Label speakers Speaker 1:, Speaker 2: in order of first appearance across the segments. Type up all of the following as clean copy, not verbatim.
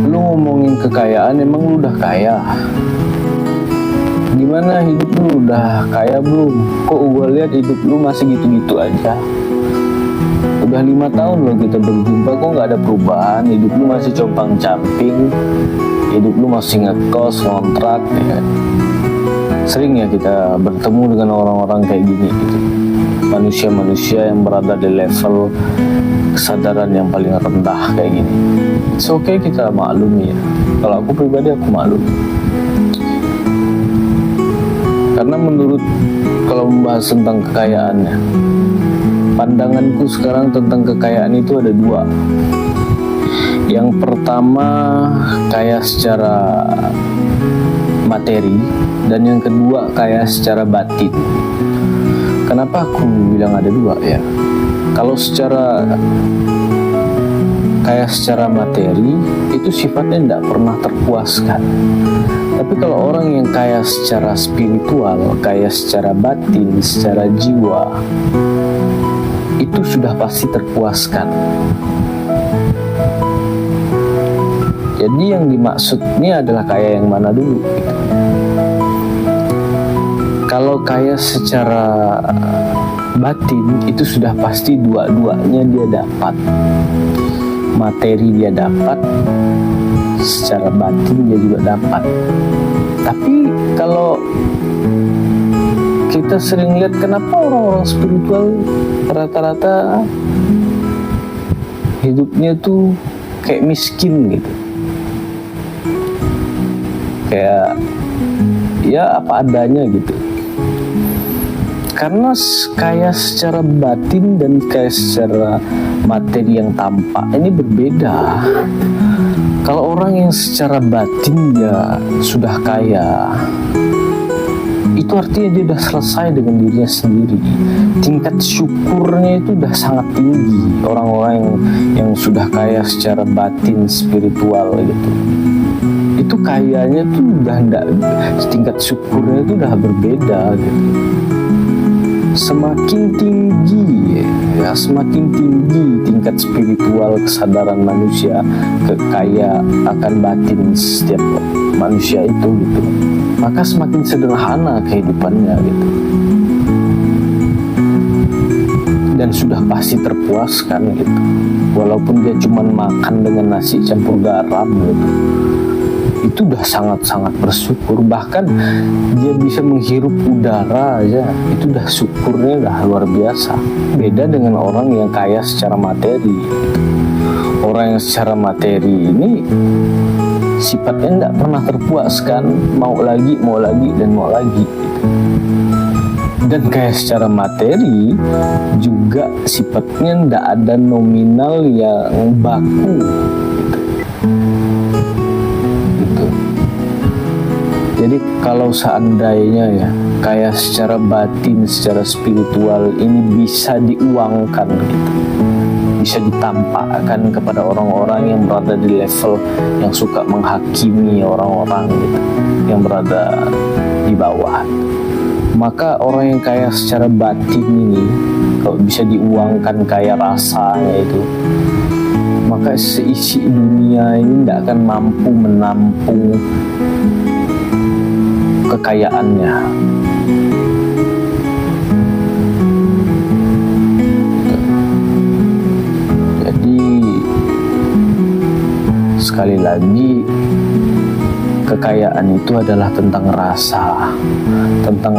Speaker 1: Lu ngomongin kekayaan, emang lu udah kaya? Gimana hidup lu, udah kaya belum? Kok gue lihat hidup lu masih gitu-gitu aja. Udah 5 tahun loh kita berjumpa, kok nggak ada perubahan? Hidup lu masih compang-camping, hidup lu masih ngekos, ngontrak, ya. Sering ya kita bertemu dengan orang-orang kayak gini gitu. Manusia-manusia yang berada di level kesadaran yang paling rendah kayak gini. It's okay, kita maklumi ya. Kalau aku pribadi, aku maklum. Karena menurut, kalau membahas tentang kekayaannya, pandanganku sekarang tentang kekayaan itu ada dua. Yang pertama, kaya secara materi, dan yang kedua kaya secara batin. Kenapa aku bilang ada dua ya? Kalau secara kaya secara materi itu sifatnya tidak pernah terpuaskan. Tapi kalau orang yang kaya secara spiritual, kaya secara batin, secara jiwa, itu sudah pasti terpuaskan. Jadi yang dimaksud ini adalah kaya yang mana dulu gitu. Kalau kaya secara batin itu sudah pasti dua-duanya dia dapat. Materi dia dapat, secara batin dia juga dapat. Tapi kalau kita sering lihat, kenapa orang-orang spiritual rata-rata hidupnya tuh kayak miskin gitu, kayak ya apa adanya gitu. Karena kaya secara batin dan kaya secara materi yang tampak ini berbeda. Kalau orang yang secara batin dia sudah kaya, itu artinya dia sudah selesai dengan dirinya sendiri. Tingkat syukurnya itu sudah sangat tinggi. Orang-orang yang sudah kaya secara batin, spiritual gitu, itu kayanya tuh udah enggak, tingkat syukurnya itu udah berbeda gitu. Semakin tinggi ya, semakin tinggi tingkat spiritual kesadaran manusia, kekaya akan batin setiap manusia itu gitu, maka semakin sederhana kehidupannya gitu, dan sudah pasti terpuaskan gitu. Walaupun dia cuma makan dengan nasi campur garam gitu, itu udah sangat-sangat bersyukur. Bahkan dia bisa menghirup udara aja, itu udah syukurnya udah luar biasa. Beda dengan orang yang kaya secara materi. Orang yang secara materi ini sifatnya tidak pernah terpuaskan, mau lagi dan mau lagi. Dan kaya secara materi juga sifatnya tidak ada nominal yang baku. Jadi kalau seandainya ya kaya secara batin, secara spiritual ini bisa diuangkan gitu, bisa ditampakkan kepada orang-orang yang berada di level yang suka menghakimi orang-orang gitu, yang berada di bawah, maka orang yang kaya secara batin ini kalau bisa diuangkan kaya rasanya itu, maka seisi dunia ini tidak akan mampu menampung kekayaannya. Jadi sekali lagi, kekayaan itu adalah tentang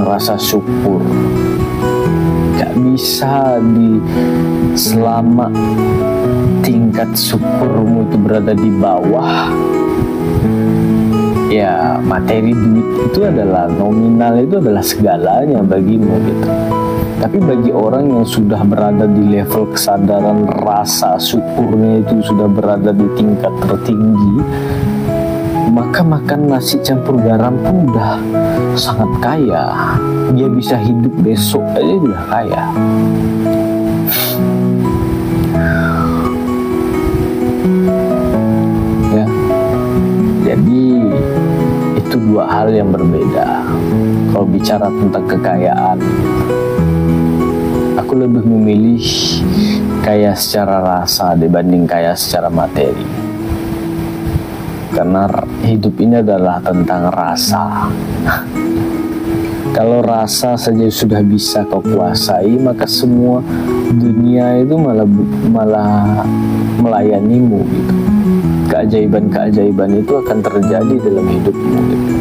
Speaker 1: rasa syukur. Gak bisa selama tingkat syukurmu itu berada di bawah, ya materi duit itu adalah nominal, itu adalah segalanya bagimu gitu. Tapi bagi orang yang sudah berada di level kesadaran rasa syukurnya itu sudah berada di tingkat tertinggi, maka makan nasi campur garam pun udah sangat kaya. Dia bisa hidup besok aja udah kaya. Ya, jadi itu dua hal yang berbeda. Kalau bicara tentang kekayaan, aku lebih memilih kaya secara rasa dibanding kaya secara materi. karena hidup ini adalah tentang rasa. Kalau rasa saja sudah bisa kau kuasai, maka semua dunia itu malah melayanimu gitu. Keajaiban-keajaiban itu akan terjadi dalam hidupmu gitu.